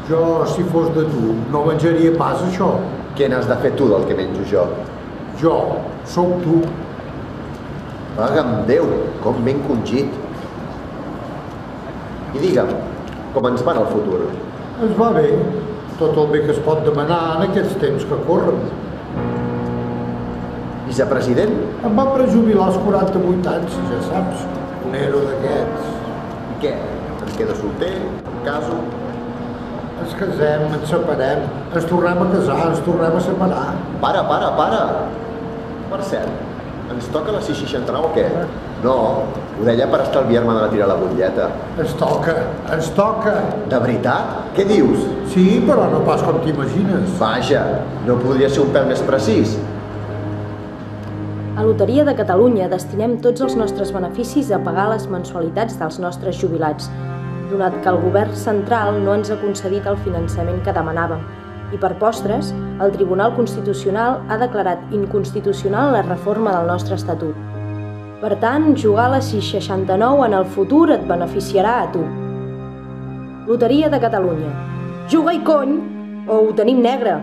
Jo, si fos de tu, no menjaria pas això. Què n'has de fer tu del que menjo jo? Jo, sóc tu. Paga'm Déu, com ben congit. I digue'm, com ens va en el futur? Ens va bé, tot el bé que es pot demanar en aquests temps que corren. Vicepresident? Em va prejubilar als 48 anys, ja saps, un héroe d'aquests. I què? Ens queda solter? Em caso? Ens casem, ens separem, ens tornem a casar, ens tornem a separar. Para! Per cert, ens toca la 669 o què? No, ho deia per estalviar-me de tirar la butlleta. Ens toca. De veritat? Què dius? Sí, però no pas com t'imagines. Vaja, no podria ser un pèl més precís. A Loteria de Catalunya destinem tots els nostres beneficis a pagar les mensualitats dels nostres jubilats, donat que el govern central no ens ha concedit el finançament que demanàvem i, per postres, el Tribunal Constitucional ha declarat inconstitucional la reforma del nostre estatut. Per tant, jugar a la 669 en el futur et beneficiarà a tu. Loteria de Catalunya. Juga-hi, cony! O ho tenim negre!